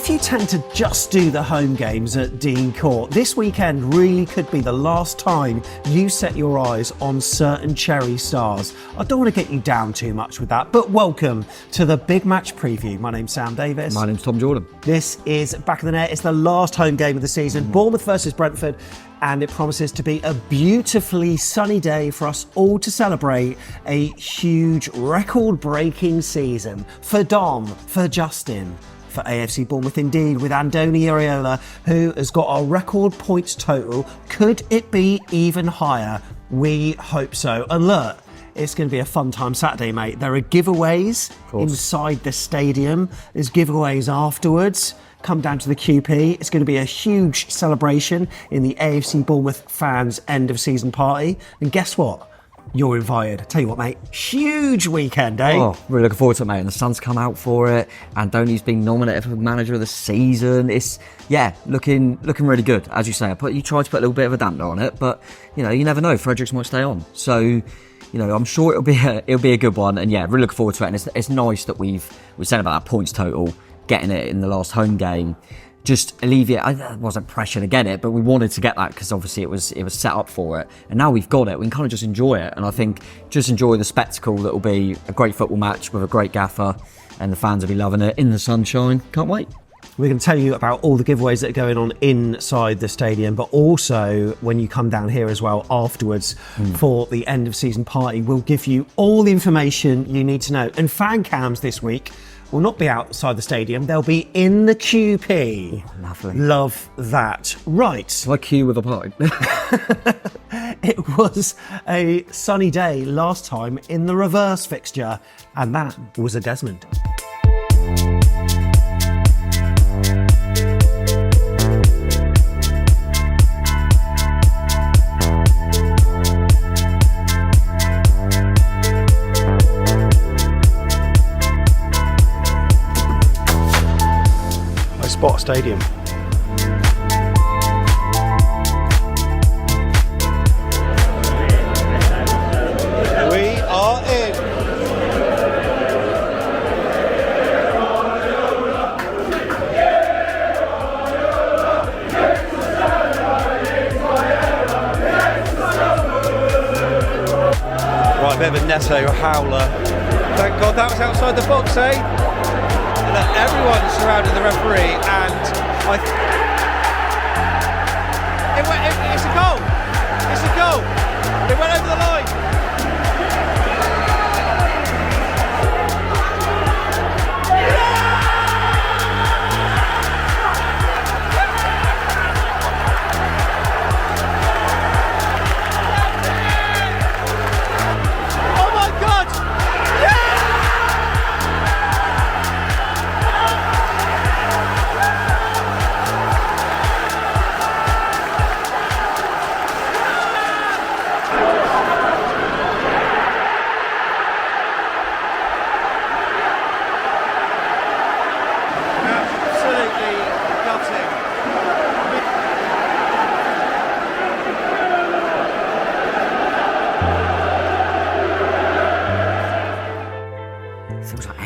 If you tend to just do the home games at Dean Court, this weekend really could be the last time you set your eyes on certain Cherry stars. I don't want to get you down too much with that, but welcome to the big match preview. My name's Sam Davis. My name's Tom Jordan. This is Back of the Net. It's the last home game of the season. Bournemouth versus Brentford. And it promises to be a beautifully sunny day for us all to celebrate a huge record-breaking season for Dom, for Justin, for AFC Bournemouth indeed, with Andoni Iraola, who has got a record points total. Could it be even higher? We hope so. And look, it's going to be a fun time Saturday, mate. There are giveaways inside the stadium. There's giveaways afterwards. Come down to the QP. It's going to be a huge celebration in the AFC Bournemouth fans' end of season party. And guess what? You're invited. Tell you what, mate, huge weekend, eh? Oh, really looking forward to it, mate. And the sun's come out for it. Andoni's been nominated for manager of the season. It's, looking really good. As you say, you tried to put a little bit of a dampener on it, but, you never know. Fredericks might stay on. So, I'm sure it'll be a good one. And, really looking forward to it. And it's nice that we've said about that points total, getting it in the last home game. Just alleviate. I wasn't pressured to get it, but we wanted to get that because obviously it was set up for it. And now we've got it, we can kind of just enjoy it. And I think just enjoy the spectacle that will be a great football match with a great gaffer, and the fans will be loving it in the sunshine. Can't wait. We're going to tell you about all the giveaways that are going on inside the stadium, but also when you come down here as well afterwards for the end of season party, we'll give you all the information you need to know. And fan cams this week will not be outside the stadium, they'll be in the QP. Lovely. Love that. Right. It's like queue with a pint. It was a sunny day last time in the reverse fixture, and that was a Desmond. Spot Stadium. We are in. Right, a bit of a Neto howler. Thank God that was outside the box, eh? Everyone surrounding the referee, and it's a goal. It's a goal. It went over the line. Oh my God!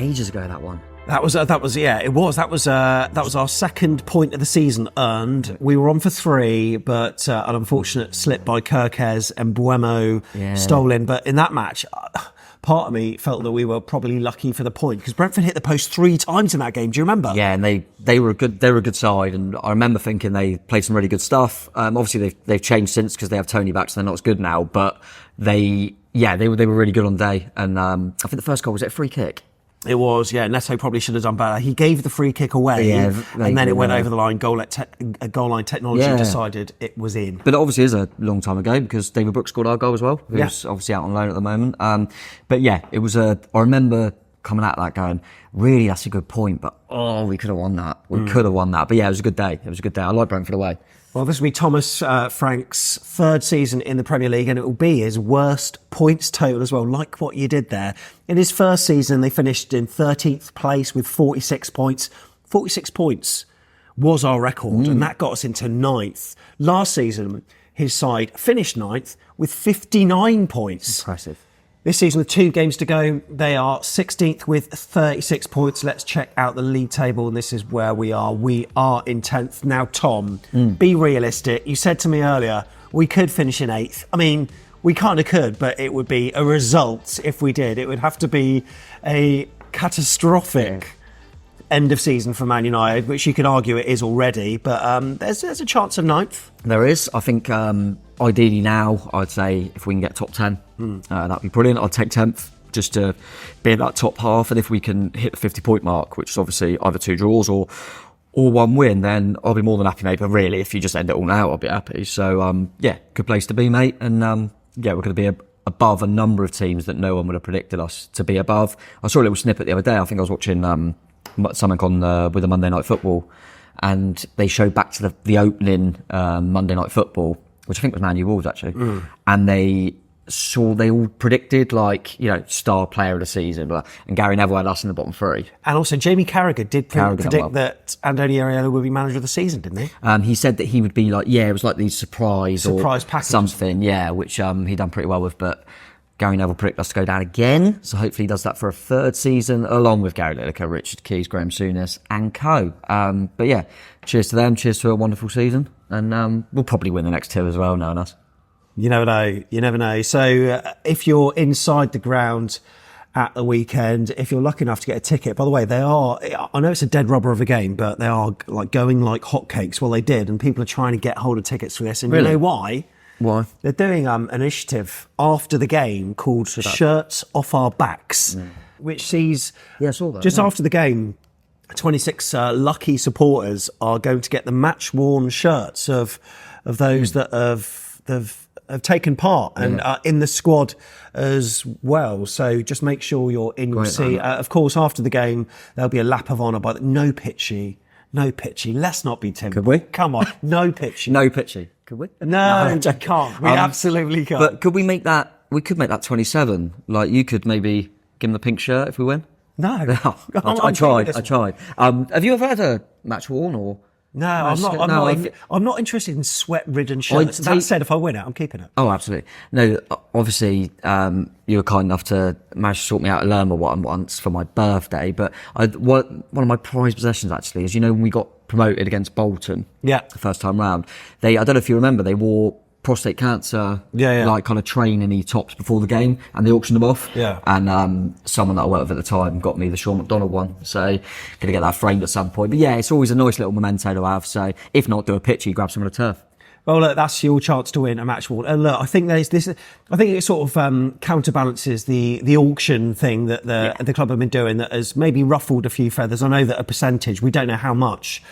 Ages ago, that one. That was our second point of the season earned. We were on for 3, but an unfortunate slip by Kirkes and Buemo stolen. But in that match, part of me felt that we were probably lucky for the point because Brentford hit the post 3 times in that game. Do you remember? Yeah, and they were a good side, and I remember thinking they played some really good stuff. Obviously they've changed since because they have Tony back, so they're not as good now. But they were really good on the day. And I think the first goal was a free kick. It was, Neto probably should have done better. He gave the free kick away, and then it went over the line. Goal line technology decided it was in. But it obviously is a long time ago because David Brooks scored our goal as well. Who's obviously out on loan at the moment. But it was I remember coming out of that going, really, that's a good point, but we could have won that. Could have won that. But it was a good day. I like Brentford away. Well, this will be Thomas Frank's 3rd season in the Premier League, and it will be his worst points total as well, like what you did there. In his first season, they finished in 13th place with 46 points. 46 points was our record, and that got us into 9th. Last season, his side finished 9th with 59 points. Impressive. This season with 2 games to go, they are 16th with 36 points. Let's check out the league table, and this is where we are. We are in 10th. Now, Tom, be realistic. You said to me earlier, we could finish in 8th. I mean, we kind of could, but it would be a result if we did. It would have to be a catastrophic end of season for Man United, which you could argue it is already, but there's a chance of 9th. There is. I think ideally now, I'd say if we can get top 10, that'd be brilliant. I'd take 10th just to be in that top half, and if we can hit the 50-point mark, which is obviously either 2 draws or 1 win, then I'll be more than happy, mate. But really, if you just end it all now, I'll be happy. So, good place to be, mate. And we're going to be above a number of teams that no one would have predicted us to be above. I saw a little snippet the other day. I think I was watching something on with the Monday Night Football, and they showed back to the opening Monday Night Football, which I think was Man U Wolves actually, and they all predicted star player of the season, and Gary Neville had us in the bottom 3. And also Jamie Carragher did predict that Antonio Areola would be manager of the season, didn't he? He said that he would be it was like the surprise package. Something, which he done pretty well with, but Gary Neville predicted us to go down again, so hopefully he does that for a 3rd season, along with Gary Lineker, Richard Keys, Graham Souness and co. But cheers to them, cheers to a wonderful season, and we'll probably win the next 2 as well, knowing us. You never know. So if you're inside the ground at the weekend, if you're lucky enough to get a ticket, by the way, I know it's a dead rubber of a game, but they are going like hotcakes. Well, they did, and people are trying to get hold of tickets for this, and really? You know why? Why? They're doing an initiative after the game called Shirts Off Our Backs, which sees I saw that, after the game, 26 lucky supporters are going to get the match-worn shirts of those that have taken part and are in the squad as well. So just make sure you're in your seat. Of course, after the game, there'll be a lap of honour, but no pitchy. Let's not be timid. Could we? Come on, no pitchy. No pitchy. Could we? No, we can't. We absolutely can't. But could we make that? We could make that 27. You could maybe give him the pink shirt if we win. No. I tried. Have you ever had a match worn or? No, I'm not interested in sweat-ridden shirts. That said, if I win it, I'm keeping it. Oh, absolutely. No, obviously, you were kind enough to manage to sort me out a Lerma once for my birthday. But one of my prized possessions, actually, is, when we got promoted against Bolton, the first time round, I don't know if you remember, they wore prostate cancer, kind of training tops before the game, and they auctioned them off. Yeah. And someone that I worked with at the time got me the Sean McDonald one, so gonna get that framed at some point. But it's always a nice little memento to have. So if not, do a pitchy, grab some of the turf. Well, look, that's your chance to win a match award. And look, I think there's this. I think it sort of counterbalances the auction thing that the club have been doing that has maybe ruffled a few feathers. I know that a percentage, we don't know how much,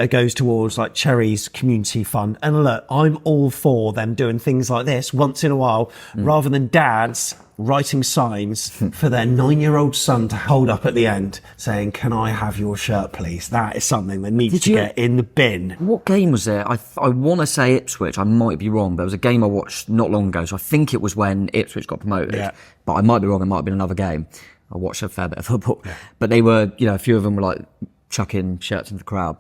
goes towards Cherries community fund. And look, I'm all for them doing things like this once in a while, rather than dads writing signs for their 9-year-old son to hold up at the end saying, "Can I have your shirt, please?" That is something that needs to get in the bin. What game was it? I want to say Ipswich. I might be wrong, but it was a game I watched not long ago. So I think it was when Ipswich got promoted. Yeah. But I might be wrong. It might have been another game. I watched a fair bit of football. Yeah. But they were, a few of them were chucking shirts into the crowd.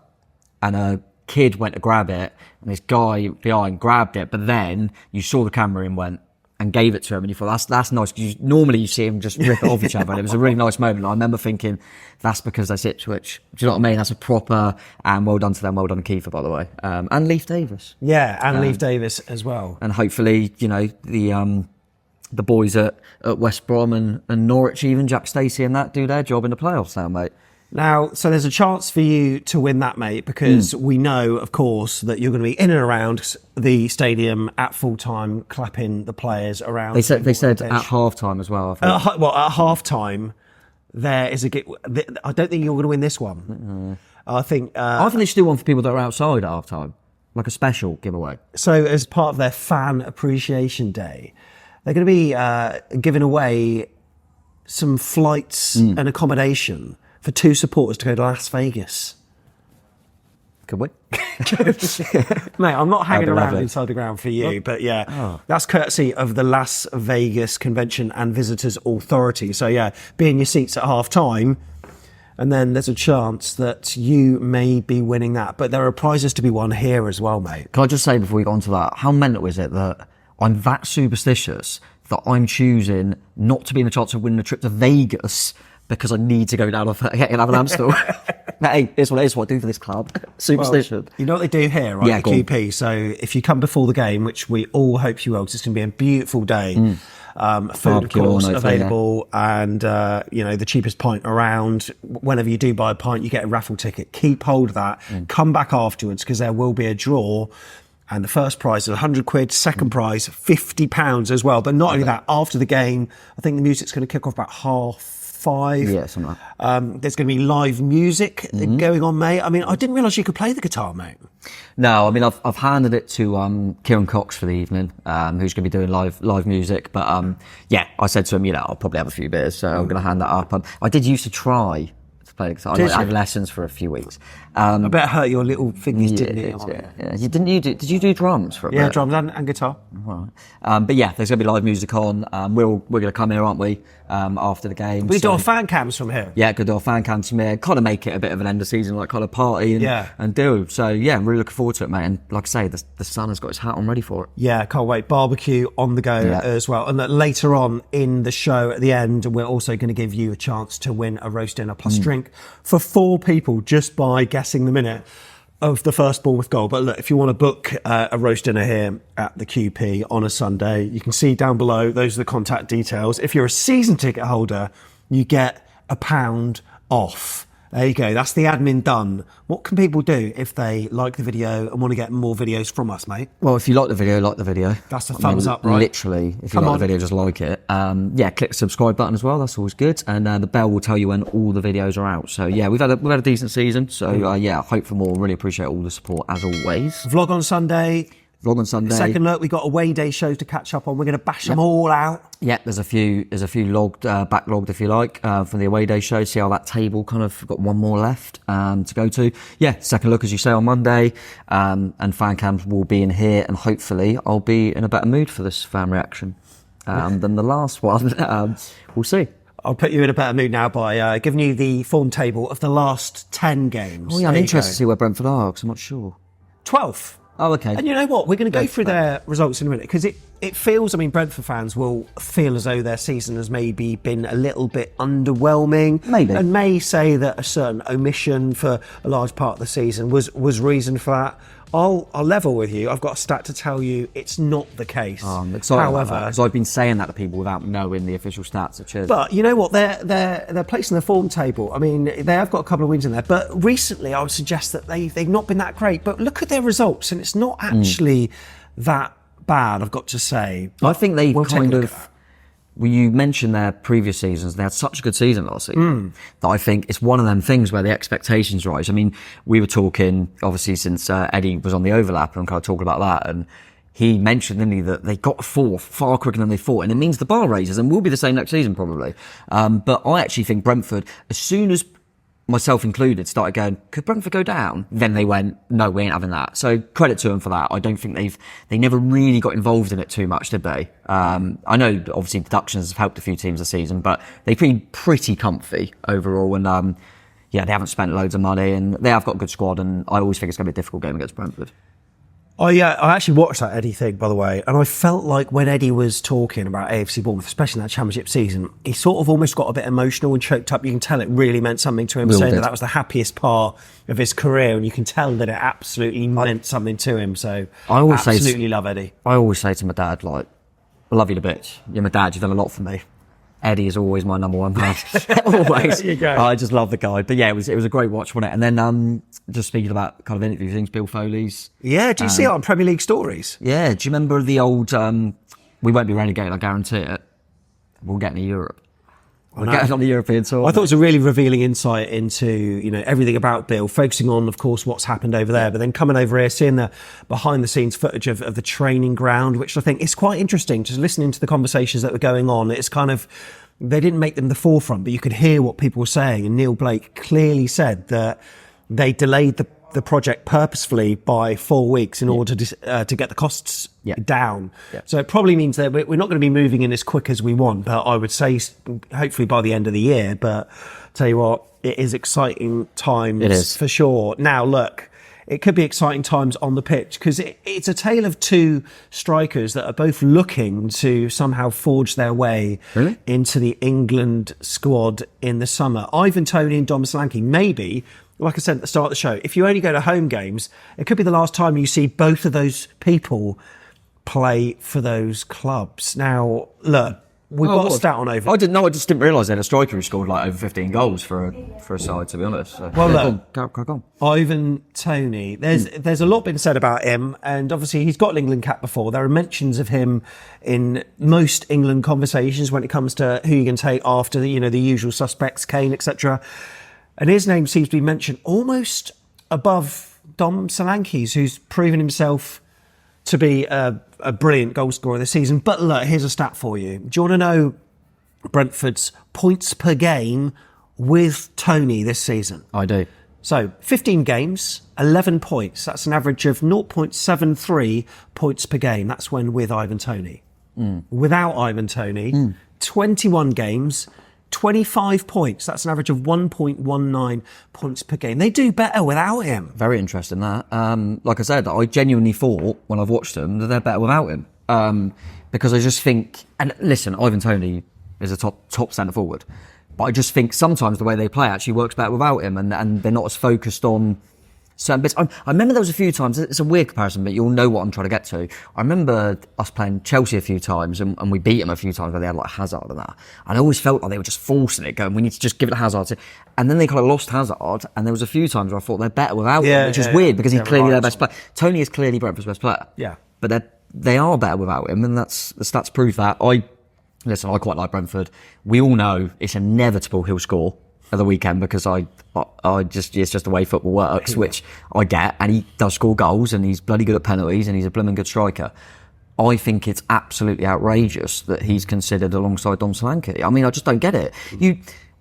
And a kid went to grab it, and this guy behind grabbed it, but then you saw the camera and went and gave it to him, and you thought, that's nice, because normally you see him just rip it off each other, and it was a really nice moment. I remember thinking, that's because that's Ipswich. Do you know what I mean? That's a proper, and well done to them, well done to Kiefer, by the way. And Leif Davis. Yeah, and Leif Davis as well. And hopefully, the boys at West Brom and Norwich, even Jack Stacey and that, do their job in the playoffs now, mate. Now, so there's a chance for you to win that, mate, because we know, of course, that you're going to be in and around the stadium at full time, clapping the players around. They said at half time as well. I think. At half time, there is I don't think you're going to win this one. I think they should do one for people that are outside at half time, like a special giveaway. So, as part of their fan appreciation day, they're going to be giving away some flights and accommodation for 2 supporters to go to Las Vegas. Could we? Mate, I'm not hanging around inside the ground for you, but that's courtesy of the Las Vegas Convention and Visitors Authority. So be in your seats at half time, and then there's a chance that you may be winning that. But there are prizes to be won here as well, mate. Can I just say before we go on to that, how mental is it that I'm that superstitious that I'm choosing not to be in a chance of winning a trip to Vegas because I need to go down and have an Amstel. Hey, it's what I do for this club. Superstition. Well, you know what they do here, right? Yeah, the QP. So if you come before the game, which we all hope you will, because it's going to be a beautiful day. Food, of course, available, and the cheapest pint around. Whenever you do buy a pint, you get a raffle ticket. Keep hold of that. Come back afterwards, because there will be a draw. And the first prize is £100, second prize £50 as well. But not only that, after the game, I think the music's going to kick off about 5:30. Yeah, something like that. There's going to be live music going on, mate. I mean, I didn't realise you could play the guitar, mate. No, I mean, I've handed it to Kieran Cox for the evening, who's going to be doing live music. But I said to him, I'll probably have a few beers, so I'm going to hand that up. I did used to try to play the guitar. I had lessons for a few weeks. I bet it hurt your little fingers, didn't it? Yeah. Did you do drums for a bit? Yeah, drums and guitar. Right. But yeah, there's going to be live music on. We're going to come here, aren't we, after the game? We do our fan cams from here. Yeah, good our fan cams from here. Kind of make it a bit of an end of season, like kind of party and do. So yeah, I'm really looking forward to it, mate. And like I say, the sun has got his hat on ready for it. Yeah, can't wait. Barbecue on the go as well. And later on in the show at the end, we're also going to give you a chance to win a roast dinner plus drink for 4 people just by guessing the minute of the first Bournemouth goal. But look, if you want to book a roast dinner here at the QP on a Sunday, you can see down below, those are the contact details. If you're a season ticket holder, you get £1 off. There you go. That's the admin done. What can people do if they like the video and want to get more videos from us, mate? Well, if you like the video, like the video. That's a thumbs up, right? Literally, if you like the video, just like it. Click the subscribe button as well. That's always good. And the bell will tell you when all the videos are out. So yeah, we've had a decent season. So hope for more. Really appreciate all the support as always. Vlog on Sunday. Second look, we've got away day shows to catch up on. We're going to bash them all out. Yeah, there's a few backlogged, if you like, from the away day show. See how that table kind of got one more left to go to. Yeah, second look, as you say, on Monday. And fan cams will be in here, and hopefully I'll be in a better mood for this fan reaction than the last one. We'll see. I'll put you in a better mood now by giving you the form table of the last 10 games. Oh yeah, I'm interested to see where Brentford are, because I'm not sure. 12th. Oh, okay. And you know what? We're going to go through their results in a minute, because it feels, Brentford fans will feel as though their season has maybe been a little bit underwhelming. Maybe. And may say that a certain omission for a large part of the season was reason for that. I'll level with you. I've got a stat to tell you it's not the case. I'm excited about that, because I've been saying that to people without knowing the official stats of Cherries. But you know what? They're placing the form table. They have got a couple of wins in there. But recently, I would suggest that they've not been that great. But look at their results, and it's not actually that bad, I've got to say. I think they Well, you mentioned their previous seasons. They had such a good season last season that I think it's one of them things where the expectations rise. We were talking, obviously, since Eddie was on the overlap and kind of talking about that, and he mentioned, didn't he, that they got fourth far quicker than they thought, and it means the bar raises, and will be the same next season probably. But I actually think Brentford, as soon as myself included, started going, could Brentford go down? Then they went, no, we ain't having that. So credit to them for that. I don't think they never really got involved in it too much, did they? I know obviously deductions have helped a few teams this season, but they've been pretty comfy overall, and they haven't spent loads of money, and they have got a good squad, and I always think it's going to be a difficult game against Brentford. Oh yeah, I actually watched that Eddie thing, by the way, and I felt like when Eddie was talking about AFC Bournemouth, especially in that championship season, he sort of almost got a bit emotional and choked up. You can tell it really meant something to him, saying that was the happiest part of his career, and you can tell that it absolutely meant something to him. So I always absolutely love Eddie. I always say to my dad, like, I love you to bits. You're my dad, you've done a lot for me. Eddie is always my number one man. Always. There you go. I just love the guy. But yeah, it was a great watch, wasn't it? And then just speaking about kind of interview things, Bill Foley's. Yeah, do you see it on Premier League Stories? Yeah, do you remember the old, we won't be relegated, I guarantee it. We'll get into Europe. We're getting on the European tour. I thought it was a really revealing insight into, everything about Bill, focusing on, of course, what's happened over there, but then coming over here, seeing the behind the scenes footage of the training ground, which I think is quite interesting, just listening to the conversations that were going on. It's kind of, they didn't make them the forefront, but you could hear what people were saying. And Neil Blake clearly said that they delayed the project purposefully by 4 weeks in order to get the costs down. Yeah. So it probably means that we're not going to be moving in as quick as we want, but I would say hopefully by the end of the year. But tell you what, it is exciting times for sure. Now, look, it could be exciting times on the pitch, because it's a tale of two strikers that are both looking to somehow forge their way into the England squad in the summer. Ivan Toney and Dom Solanke, maybe, like I said at the start of the show, if you only go to home games, it could be the last time you see both of those people play for those clubs. Now, look, we've got a stat on over. I didn't know. I just didn't realise they had a striker who scored like over 15 goals for a side. To be honest. So, well, look, crack on. Ivan Toney. There's a lot been said about him, and obviously he's got an England cap before. There are mentions of him in most England conversations when it comes to who you can take after the usual suspects, Kane, etc. And his name seems to be mentioned almost above Dom Solanke's, who's proven himself to be a brilliant goal scorer this season. But look, here's a stat for you. Do you want to know Brentford's points per game with Toney this season? I do. So 15 games, 11 points. That's an average of 0.73 points per game. That's when with Ivan Toney. Without Ivan Toney, 21 games, 25 points. That's an average of 1.19 points per game. They do better without him. Very interesting that. Like I said, I genuinely thought when I've watched them that they're better without him. Because I just think, and listen, Ivan Toney is a top centre forward, but I just think sometimes the way they play actually works better without him, and they're not as focused on certain bits. I remember there was a few times, it's a weird comparison, but you'll know what I'm trying to get to. I remember us playing Chelsea a few times, and we beat them a few times where they had like Hazard and that. And I always felt like they were just forcing it, going, we need to just give it to Hazard. And then they kind of lost Hazard, and there was a few times where I thought they're better without him, which is weird because he's clearly their best player. Toney is clearly Brentford's best player. Yeah. But they are better without him, and the stats prove that. I quite like Brentford. We all know it's inevitable he'll score at the weekend because it's just the way football works, which I get, and he does score goals, and he's bloody good at penalties, and he's a blooming good striker. I think it's absolutely outrageous that he's considered alongside Dom Solanke. I mean, I just don't get it. You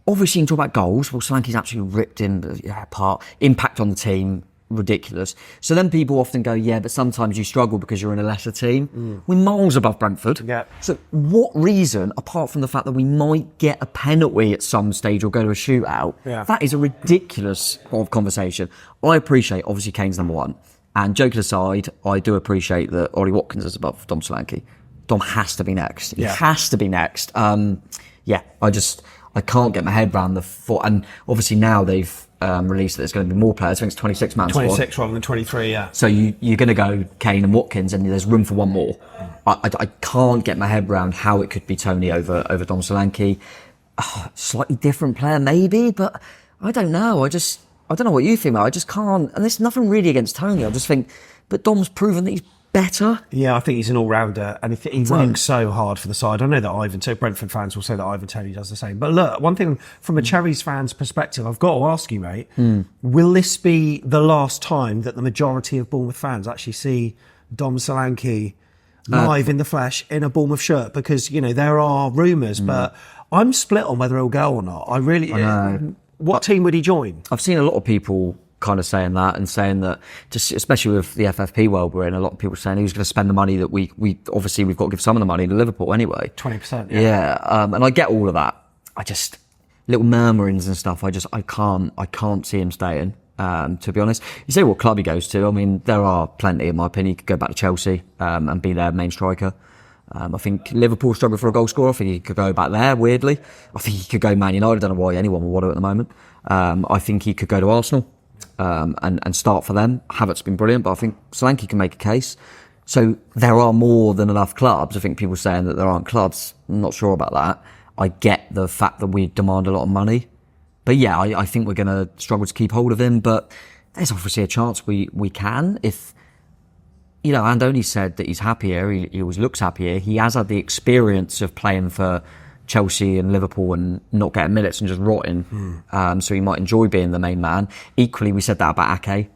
obviously can talk about goals. Well, Solanke's absolutely ripped him apart. Impact on the team, ridiculous. So then people often go, yeah, but sometimes you struggle because you're in a lesser team. We're miles above Brentford. Yeah. So what reason, apart from the fact that we might get a penalty at some stage or go to a shootout, that is a ridiculous conversation. I appreciate, obviously, Kane's number one. And joking aside, I do appreciate that Ollie Watkins is above Dom Solanke. Dom has to be next. He has to be next. I can't get my head around the thought. And obviously now they've released that there's going to be more players. I think it's 26 man squad. 26 rather than 23, yeah. So you're going to go Kane and Watkins, and there's room for one more. I can't get my head around how it could be Toney over Dom Solanke. Slightly different player maybe, but I don't know. I don't know what you think, mate. I just can't. And there's nothing really against Toney. I just think, but Dom's proven that he's better. Yeah, I think he's an all-rounder, and he works so hard for the side. I know that Brentford fans will say that Ivan Toney does the same. But look, one thing from a Cherries fan's perspective, I've got to ask you, mate, will this be the last time that the majority of Bournemouth fans actually see Dom Solanke live in the flesh in a Bournemouth shirt? Because, there are rumours, but I'm split on whether he'll go or not. I know. What team would he join? I've seen a lot of people kind of saying that, and saying that, just especially with the FFP world we're in, a lot of people saying who's going to spend the money that we've got to give some of the money to Liverpool anyway. 20%. Yeah. And I get all of that. I just, little murmurings and stuff. I can't see him staying. To be honest, you say what club he goes to. I mean, there are plenty, in my opinion. He could go back to Chelsea and be their main striker. I think Liverpool struggle for a goal scorer. I think he could go back there, weirdly. I think he could go Man United. I don't know why anyone would want to at the moment. I think he could go to Arsenal and start for them. Havertz's been brilliant, but I think Solanke can make a case. So there are more than enough clubs. I think people saying that there aren't clubs, I'm not sure about that. I get the fact that we demand a lot of money. But yeah, I think we're going to struggle to keep hold of him. But there's obviously a chance we can if... Andoni said that he's happier. He always looks happier. He has had the experience of playing for Chelsea and Liverpool and not getting minutes and just rotting. So he might enjoy being the main man. Equally, we said that about Ake.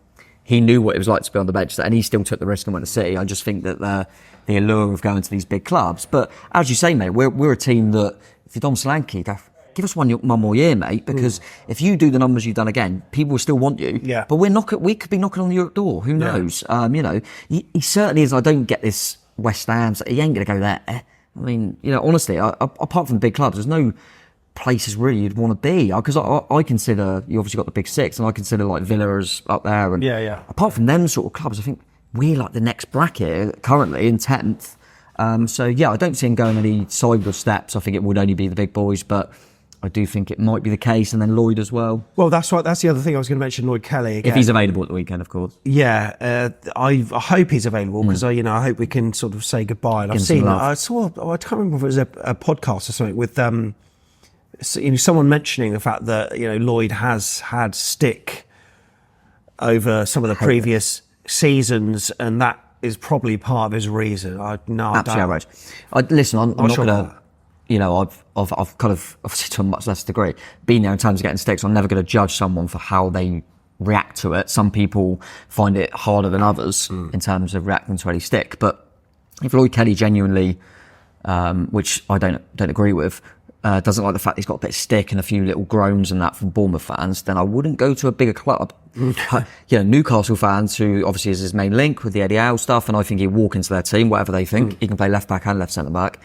He knew what it was like to be on the bench, and he still took the risk and went to City. I just think that the allure of going to these big clubs. But as you say, mate, we're a team that, if you're Dom Solanke, give us one more year, mate, because if you do the numbers you've done again, people will still want you. Yeah. But we could be knocking on the Europe door. Who knows? He certainly is. I don't get this West Ham. So he ain't going to go there. I mean, honestly, apart from the big clubs, there's no places really you'd want to be, because I consider, you obviously got the big six, and I consider like Villa as up there, and apart from them sort of clubs, I think we're like the next bracket currently in 10th. So yeah, I don't see him going any sideward steps. I think it would only be the big boys, but I do think it might be the case, and then Lloyd as well. Well, that's right. That's the other thing I was going to mention. Lloyd Kelly again. If he's available at the weekend, of course. Yeah, I hope he's available, because I hope we can sort of say goodbye. And I can't remember if it was a podcast or something with someone mentioning the fact that Lloyd has had stick over some of the previous seasons, and that is probably part of his reason. Absolutely outrageous. Listen, I'm not going to. I've kind of, obviously to a much less degree, been there in terms of getting sticks. I'm never going to judge someone for how they react to it. Some people find it harder than others in terms of reacting to any stick. But if Lloyd Kelly genuinely, which I don't agree with, doesn't like the fact he's got a bit of stick and a few little groans and that from Bournemouth fans, then I wouldn't go to a bigger club. Newcastle fans, who obviously is his main link with the Eddie Howe stuff, and I think he'd walk into their team, whatever they think. He can play left back and left centre back.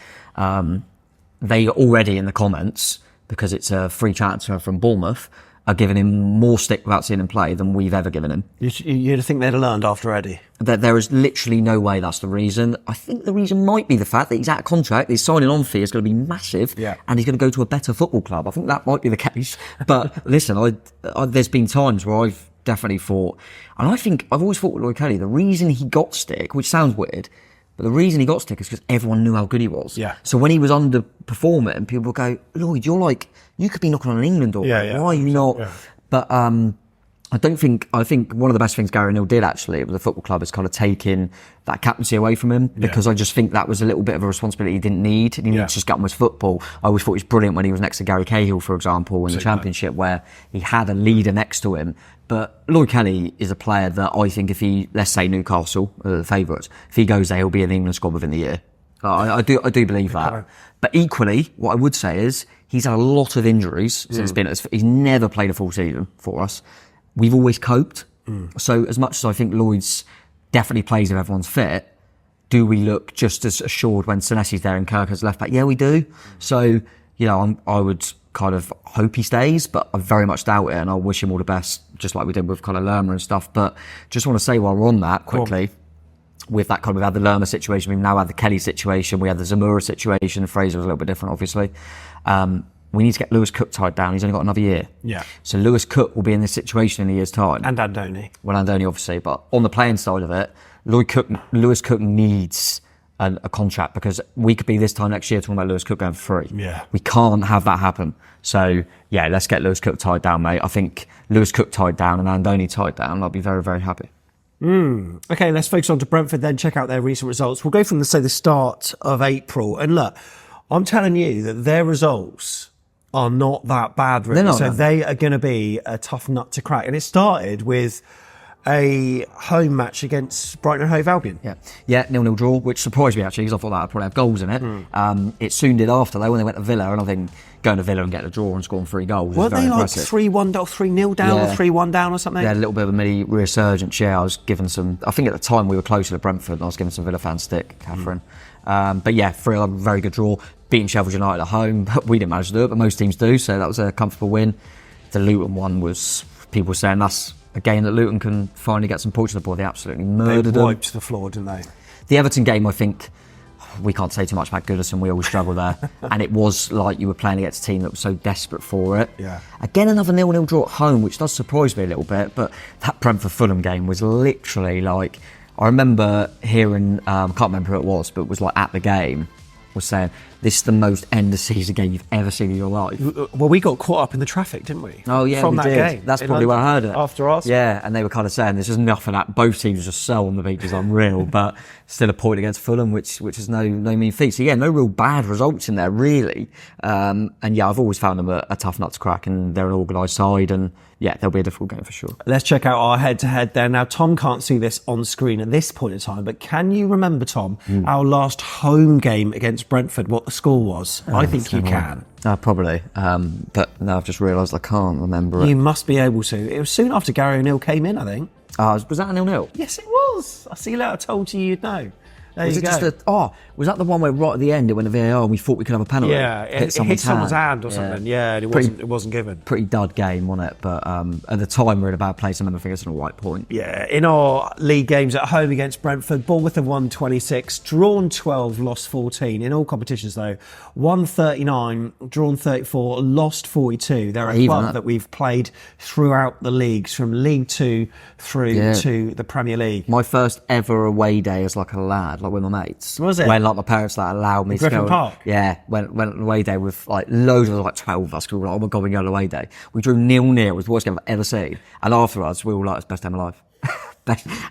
They already in the comments, because it's a free transfer from Bournemouth, are giving him more stick without seeing him play than we've ever given him. You'd think they'd have learned after Eddie? There is literally no way that's the reason. I think the reason might be the fact that he's out of contract, his signing on fee is going to be massive, and he's going to go to a better football club. I think that might be the case. But listen, there's been times where I've definitely thought, and I think I've always thought with Lloyd Kelly, the reason he got stick, which sounds weird, but the reason he got stick is because everyone knew how good he was. Yeah. So when he was underperforming, people would go, Lloyd, you could be knocking on an England door. Why are you not? Yeah. But I think one of the best things Gary O'Neill did actually with the football club is kind of taking that captaincy away from him, because I just think that was a little bit of a responsibility he didn't need. He needed to just get on with football. I always thought he was brilliant when he was next to Gary Cahill, for example, in the Championship, where he had a leader next to him. But Lloyd Kelly is a player that I think if he, let's say Newcastle, the favourites, if he goes there, he'll be in the England squad within the year. I do believe that. But equally, what I would say is he's had a lot of injuries since he's never played a full season for us. We've always coped. So as much as I think Lloyd's definitely plays if everyone's fit, do we look just as assured when Senesi's there and Kirk as left back? Yeah, we do. So, I would kind of hope he stays, but I very much doubt it, and I wish him all the best, just like we did with kind of Lerma and stuff. But just want to say while we're on that quickly, with that kind of, we've had the Lerma situation, we've now had the Kelly situation, we had the Zamora situation. Fraser was a little bit different, obviously. We need to get Lewis Cook tied down. He's only got another year. Yeah. So Lewis Cook will be in this situation in a year's time. And Andoni. Well, Andoni, obviously. But on the playing side of it, Lewis Cook needs a contract, because we could be this time next year talking about Lewis Cook going for free. Yeah. We can't have that happen. So, yeah, let's get Lewis Cook tied down, mate. I think Lewis Cook tied down and Andoni tied down, I'll be very, very happy. Okay, let's focus on to Brentford then, check out their recent results. We'll go from, the start of April. And look, I'm telling you that their results are not that bad, really. So they are going to be a tough nut to crack. And it started with a home match against Brighton and Hove Albion. Yeah, 0-0 draw, which surprised me actually, because I thought that would probably have goals in it. It soon did after, though, when they went to Villa, and I think going to Villa and getting a draw and scoring 3 goals Weren't is very they impressive. 3-1 down, 3-0 down, or 3-1 down or something? They had a little bit of a mini resurgence. I was given some, I think at the time we were closer to Brentford, and I was giving some Villa fans stick, Catherine. But yeah, 3-0, very good draw. Beating Sheffield United at home. We didn't manage to do it, but most teams do, so that was a comfortable win. The Luton one was, people were saying that's a game that Luton can finally get some points on the board. They absolutely murdered them. They wiped the floor, didn't they? The Everton game, I think, we can't say too much about Goodison. We always struggle there. And it was like you were playing against a team that was so desperate for it. Yeah. Again, another 0-0 draw at home, which does surprise me a little bit. But that Brentford-Fulham game was literally like, I remember hearing, I can't remember who it was, but it was like at the game, was saying, this is the most end-of-season game you've ever seen in your life. Well, we got caught up in the traffic, didn't we? Oh, yeah, From we that did. game. That's probably where I heard it. After us? Yeah, and they were kind of saying there's just nothing that both teams just so on the beach is unreal, but still a point against Fulham, which is no mean feat. So, yeah, no real bad results in there, really. And, yeah, I've always found them a tough nut to crack, and they're an organised side, and, yeah, they'll be a difficult game for sure. Let's check out our head-to-head there. Now, Tom can't see this on screen at this point in time, but can you remember, Tom, our last home game against Brentford, what the score was? I think you can. Probably. But now I've just realised I can't remember it. You must be able to. It was soon after Gary O'Neill came in, I think. Was that a 0-0? Yes, it was. I see that. I told you you'd know. There you go. Was that the one where right at the end it went to VAR and we thought we could have a penalty? Yeah, it hit someone's hand or something. Yeah, and it wasn't given. Pretty dud game, wasn't it? But at the time we were in a bad place. I remember thinking it's on the right point. Yeah, in our league games at home against Brentford, Bournemouth have won 26, drawn 12, lost 14. In all competitions though, won 39, drawn 34, lost 42. They're a club that we've played throughout the leagues, from League 2 through to the Premier League. My first ever away day as like a lad, like with my mates. Was it? When like my parents like allowed me to Griffin go. Park? Yeah, went on away day with like loads of us, like 12 of us, because we were like, oh my God, we're going on away day. We drew 0-0. It was the worst game I've ever seen. And afterwards, we were like, it's the best time of life.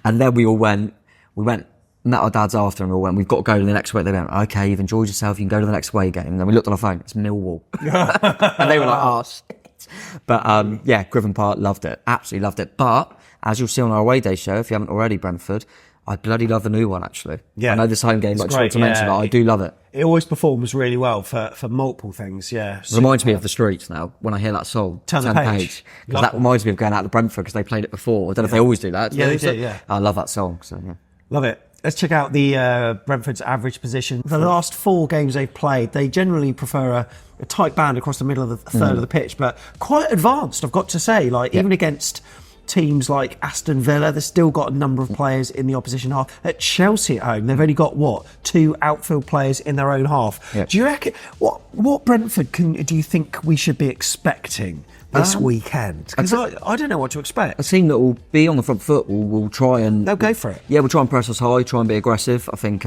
And then we went, met our dads after, and we all went, we've got to go to the next way. They went, okay, you've enjoyed yourself, you can go to the next away game. And then we looked on our phone, it's Millwall. And they were like, oh, shit. But yeah, Griffin Park, loved it. Absolutely loved it. But as you'll see on our away day show, if you haven't already, Brentford, I bloody love the new one, actually. Yeah. I know this home game, like short to mention, but I do love it. It always performs really well for multiple things, yeah. Reminds me of The Streets now, when I hear that song. Turn the Page. Because that reminds me of going out to Brentford, because they played it before. I don't know if they always do that. Yeah, they do, yeah. I love that song, so yeah. Love it. Let's check out the Brentford's average position. The last 4 games they've played, they generally prefer a tight band across the middle of the third of the pitch, but quite advanced, I've got to say. Like, even against teams like Aston Villa, they've still got a number of players in the opposition half. At Chelsea at home, they've only got 2 outfield players in their own half. Yep. Do you reckon what Brentford do you think we should be expecting this weekend? Because I don't know what to expect. A team that will be on the front foot will try and they'll go for it. Yeah, we'll try and press us high, try and be aggressive. I think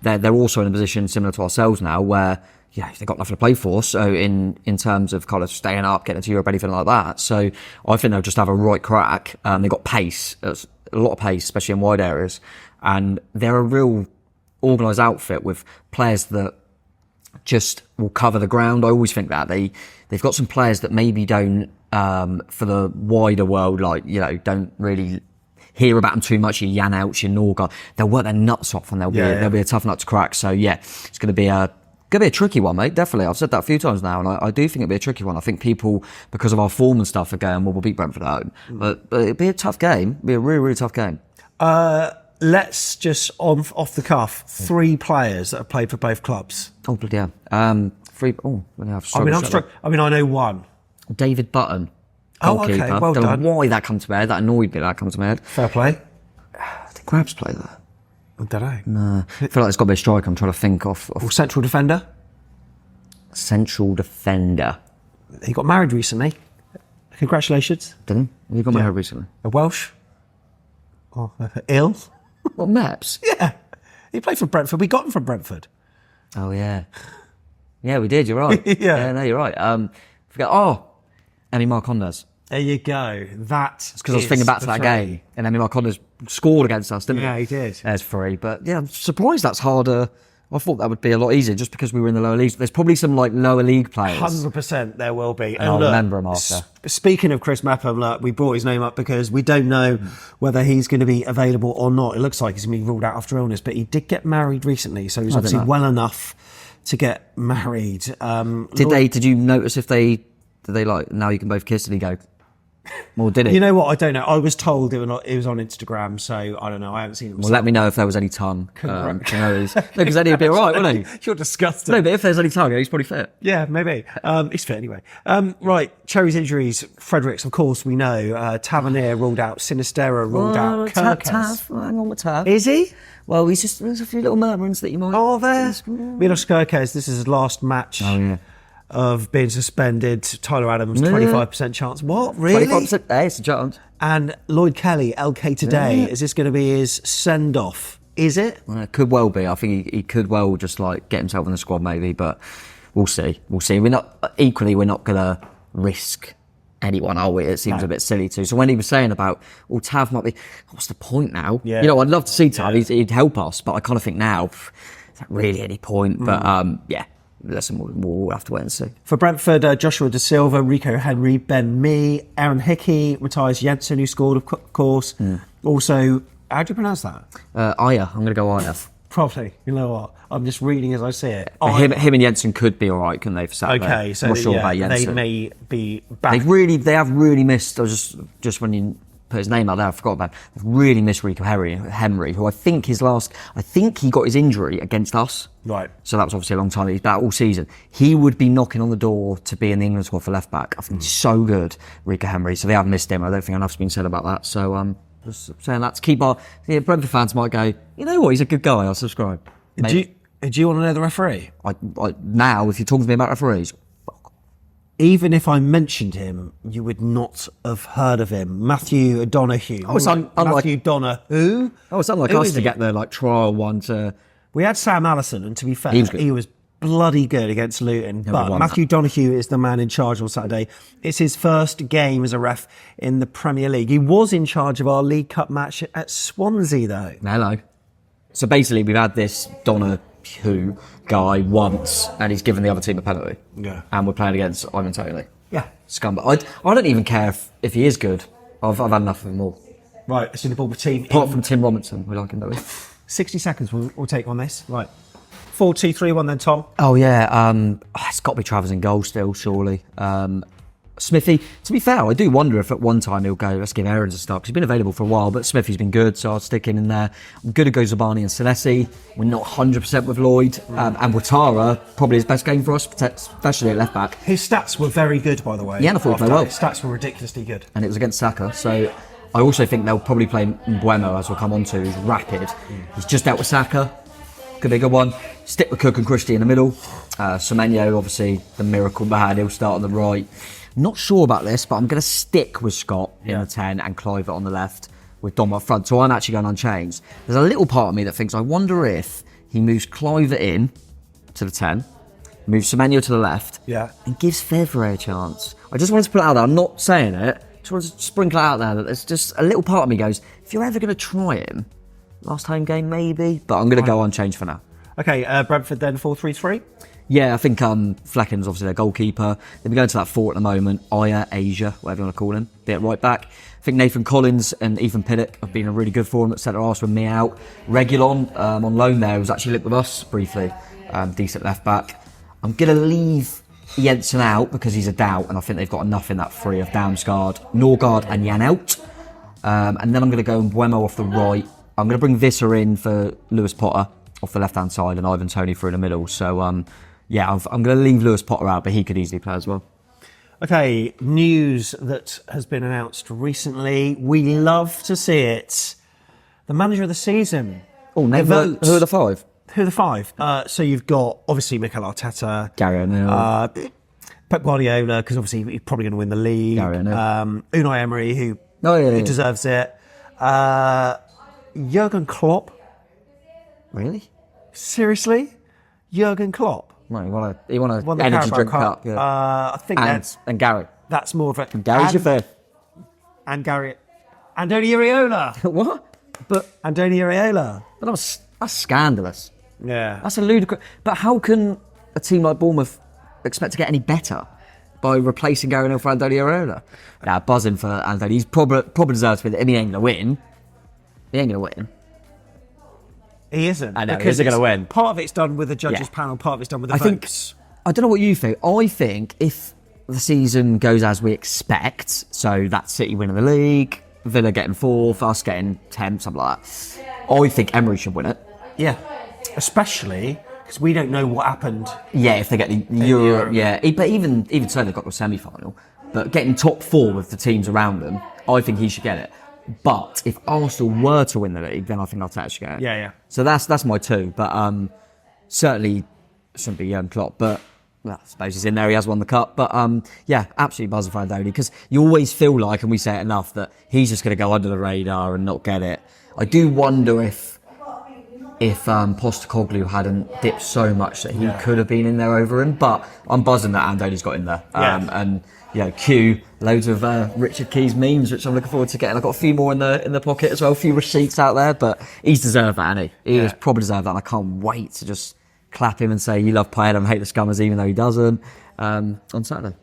they're also in a position similar to ourselves now, where they've got nothing to play for. So in terms of kind of staying up, getting to Europe, anything like that. So I think they'll just have a right crack. They've got pace, a lot of pace, especially in wide areas. And they're a real organised outfit with players that just will cover the ground. I always think that they've got some players that maybe don't, for the wider world, don't really hear about them too much. Your Jan Ouch, your Norgard, they'll work their nuts off, and they'll be a tough nut to crack. So yeah, it's going to be a tricky one, mate. Definitely. I've said that a few times now, and I do think it'll be a tricky one. I think people, because of our form and stuff, are going, well, we'll beat Brentford at home. But it'll be a tough game. It'll be a really, really tough game. Let's just, off the cuff, 3 players that have played for both clubs. Oh, bloody hell. 3. Oh, I know one. David Button. Oh, okay. Well done. Don't know why that come to my head. That annoyed me that come to my head. Fair play. Did Grabs play there? I don't know. No. I feel like it's got to be a striker. I'm trying to think of central defender. Central defender. He got married recently. Congratulations. Didn't he? He got married recently. A Welsh. Oh, ill. What, Maps? Yeah. He played for Brentford. We got him from Brentford. Oh, yeah. Yeah, we did. You're right. Yeah, no, you're right. Emi Marcondes. There you go. That's because I was thinking back to that game, and Emi Marcondes scored against us, didn't he? Yeah, he did. There's 3. But yeah, I'm surprised that's harder. I thought that would be a lot easier just because we were in the lower leagues. There's probably some lower league players. 100% there will be. And I'll remember him after. Speaking of Chris Mepham, we brought his name up because we don't know whether he's going to be available or not. It looks like he's going to be ruled out after illness, but he did get married recently, so he's obviously well enough to get married. Did you notice if they now you can both kiss, and he go? Well, did it? You know what? I don't know. I was told it was on Instagram, so I don't know. I haven't seen it. Well, let me know if there was any tongue. Because then he'd be all right, wouldn't he? You're disgusting. No, but if there's any tongue, he's probably fit. Yeah, maybe. He's fit anyway. Right, Cherries injuries. Fredericks, of course, we know. Tavernier ruled out. Sinistera ruled out. Tav, hang on with Tav. Is he? Well, there's a few little murmurings that you might... Oh, there's... Milos Kerkez, this is his last match. Oh, yeah. Of being suspended. Tyler Adams, 25% chance. What? Really? 25%? Hey, it's a chance. And Lloyd Kelly, LK today. Yeah. Is this going to be his send-off? Is it? Well, it could well be. I think he could well just get himself in the squad maybe, but we'll see. We're not going to risk anyone, are we? It seems a bit silly too. So when he was saying about, Tav might be, what's the point now? Yeah. I'd love to see Tav. Yeah. He'd help us, but I kind of think now, is that really any point? But yeah. Listen, we'll have to wait and see. For Brentford, Joshua Da Silva, Rico Henry, Ben Mee, Aaron Hickey, Matthias Jensen, who scored, of course. Also, how do you pronounce that? Aya. I'm going to go Aya. Probably. You know what? I'm just reading as I see it. Him and Jensen could be all right, couldn't they? For Saturday? Okay, so I'm not sure about Jensen. They may be back. They have really missed. Just when put his name out there, I forgot about him. I really miss Rico Henry, who I think he got his injury against us. Right. So that was obviously a long time. He's back all season. He would be knocking on the door to be in the England squad for left back. I think he's so good, Rico Henry. So they have missed him. I don't think enough's been said about that. So just saying that to keep our Brentford fans might go, you know what, he's a good guy. I'll subscribe. Do you want to know the referee? Now, if you're talking to me about referees, Even if I mentioned him, you would not have heard of him. Matthew O'Donoghue. Oh, it's Matthew Donahue. Oh, it's unlike us to get the trial one to... We had Sam Allison, and to be fair, He was good. bloody good against Luton. But Matthew Donahue is the man in charge on Saturday. It's his first game as a ref in the Premier League. He was in charge of our League Cup match at Swansea, though. Hello. So basically, we've had this Donahue guy once, and he's given the other team a penalty. Yeah. And we're playing against Ivan Toney. Yeah. Scumbag. I don't even care if he is good. I've had enough of him all. Right, it's in the Bournemouth team. Apart from Tim Robinson, we like him, don't we? 60 seconds we'll take on this. Right. 4-2-3-1 then, Tom. Oh, yeah. It's got to be Travers in goal still, surely. Smithy, to be fair, I do wonder if at one time he'll go, let's give Aarons a start, because he's been available for a while, but Smithy's been good, so I'll stick him in there. I'm good to go Zabani and Senesi. We're not 100% with Lloyd. And Ouattara, probably his best game for us, especially at left back. His stats were very good, by the way. Yeah, and I thought he played well. His stats were ridiculously good. And it was against Saka, so I also think they'll probably play Mbuemo, as we'll come on to, who's rapid. He's just out with Saka. Could be a good one. Stick with Cook and Christie in the middle. Semenyo, obviously, the miracle man, he'll start on the right. Not sure about this, but I'm going to stick with Scott in the 10 and Clive on the left with Dom up front. So I'm actually going unchanged. There's a little part of me that thinks, I wonder if he moves Clive in to the 10, moves Semenyo to the left, and gives Fevre a chance. I just wanted to put it out there. I'm not saying it. Just wanted to sprinkle it out there that there's just a little part of me goes, if you're ever going to try him, last home game maybe, but I'm going to go unchanged for now. Okay, Brentford then 4-3-3. Yeah, I think Flecken's obviously their goalkeeper. They've been going to that 4 at the moment. Asia, whatever you want to call him, be at right back. I think Nathan Collins and Ethan Pinnock have been a really good for him at centre-arse with me out. Regulon on loan there was actually linked with us briefly. Decent left back. I'm going to leave Jensen out because he's a doubt, and I think they've got enough in that 3 of Damsgaard, Norgard and Jan out. And then I'm going to go Mbuemo off the right. I'm going to bring Visser in for Lewis Potter off the left-hand side and Ivan Toney through the middle. So, yeah, I'm going to leave Lewis Potter out, but he could easily play as well. Okay, news that has been announced recently. We love to see it. The manager of the season. Oh, name who are the 5? Who are the 5? So you've got, obviously, Mikel Arteta. Gary O'Neill. Pep Guardiola, because obviously he's probably going to win the league. Gary O'Neill. Unai Emery, who deserves it. Jurgen Klopp. Really? Seriously? Jurgen Klopp? No, he won an energy drink cup. Yeah. I think and Gary. That's more of a... Gary's your 5th. And Gary... Andoni Iraola. What? But Andoni Iraola. But that's scandalous. Yeah. That's a ludicrous... But how can a team like Bournemouth expect to get any better by replacing Gary O'Neill for Andoni Iraola? Nah, buzzing for Andoni. He's probably deserves to win it. I mean, he ain't going to win. He ain't going to win. He isn't. I know, because they're going to win. Part of it's done with the judges' panel, part of it's done with the votes. I don't know what you think. I think if the season goes as we expect, so that's City winning the league, Villa getting 4th, us getting 10th, something like that, I think Emery should win it. Yeah. Especially because we don't know what happened. Yeah, if they get the Euro. Yeah, but even so, they've got the semi-final. But getting top 4 with the teams around them, I think he should get it. But if Arsenal were to win the league, then I think Arteta should get it. Yeah. So that's my 2. But certainly shouldn't be Jurgen Klopp. But well, I suppose he's in there. He has won the cup. But yeah, absolutely buzzing for Andoni, because you always feel like, and we say it enough, that he's just going to go under the radar and not get it. I do wonder if Postecoglou hadn't dipped so much that he could have been in there over him. But I'm buzzing that Andoni's got in there. And Q, loads of Richard Keys memes, which I'm looking forward to getting. I've got a few more in the pocket as well, a few receipts out there, but he's deserved that, hasn't he? He has probably deserved that, and I can't wait to just clap him and say, you love Payet and hate the Scummers, even though he doesn't, on Saturday.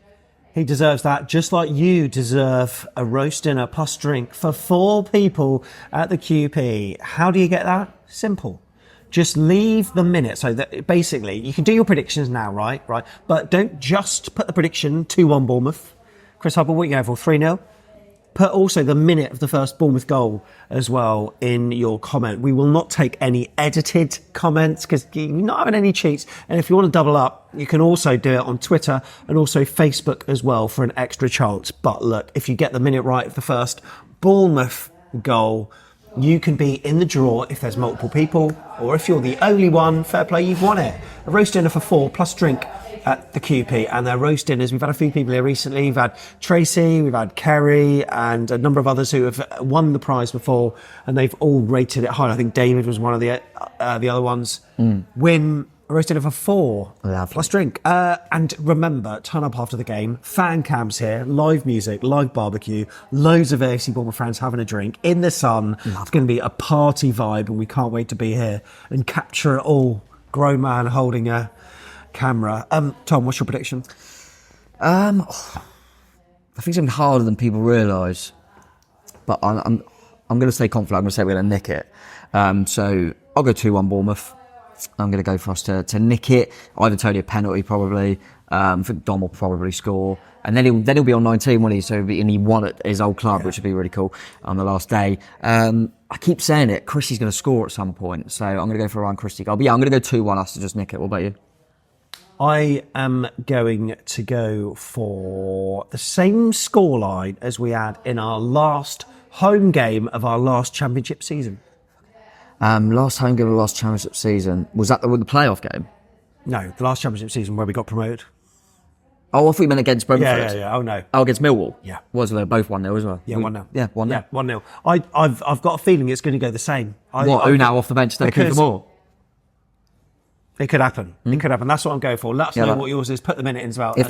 He deserves that, just like you deserve a roast dinner plus drink for 4 people at the QP. How do you get that? Simple. Just leave the minute. So that basically, you can do your predictions now, right? But don't just put the prediction 2-1 Bournemouth. Chris Hubbard, what are you going for? 3-0? Put also the minute of the first Bournemouth goal as well in your comment. We will not take any edited comments because you're not having any cheats. And if you want to double up, you can also do it on Twitter and also Facebook as well for an extra chance. But look, if you get the minute right of the first Bournemouth goal, you can be in the draw if there's multiple people, or if you're the only one, fair play, you've won it. A roast dinner for 4 plus drink at the QP, and their roast dinners, we've had a few people here recently. We've had Tracy, we've had Kerry, and a number of others who have won the prize before, and they've all rated it high. I think David was one of the other ones. Win a roast dinner for 4 plus drink. And remember, turn up after the game, fan cams here, live music, live barbecue, loads of AFC Bournemouth fans having a drink in the sun. It's going to be a party vibe, and we can't wait to be here and capture it all. Grown man holding a camera. Tom, what's your prediction? I think it's something harder than people realise, but I'm going to stay confident. I'm going to say we're going to nick it. So I'll go 2-1 Bournemouth. I'm going to go for us to nick it. Either Tony a penalty probably. I think Dom will probably score, and then he'll be on 19, won't he? So and he won at his old club, which would be really cool on the last day. I keep saying it. Christie's going to score at some point, so I'm going to go for a Ryan Christie goal. But yeah, I'm going to go 2-1 us to just nick it. What about you? I am going to go for the same scoreline as we had in our last home game of our last championship season. Last home game of the last championship season, was that the playoff game? No, the last championship season where we got promoted. Oh, I thought you meant against Brentford. Yeah. Oh, no. Oh, against Millwall? Yeah. Was they both 1-0 as well? Yeah, 1-0. Yeah, 1-0. Yeah, 1-0. I've got a feeling it's going to go the same. Who now off the bench to keep them all? It could happen. It could happen. That's what I'm going for. Let us know what yours is. Put them in it as well. If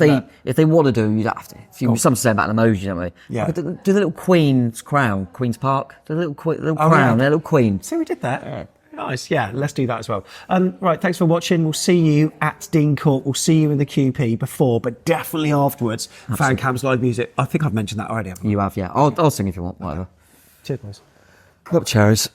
they want to do, you'd have to. Some say about an emoji, don't we? Yeah. Do the little Queen's crown, Queen's Park. The little crown, their little Queen. So we did that. Yeah. Nice. Yeah, let's do that as well. Right, thanks for watching. We'll see you at Dean Court. We'll see you in the QP before, but definitely afterwards. Absolutely. Fan cams, live music. I think I've mentioned that already, haven't I? You have, yeah. I'll sing if you want, whatever. Cheers, guys. Up, Cherries.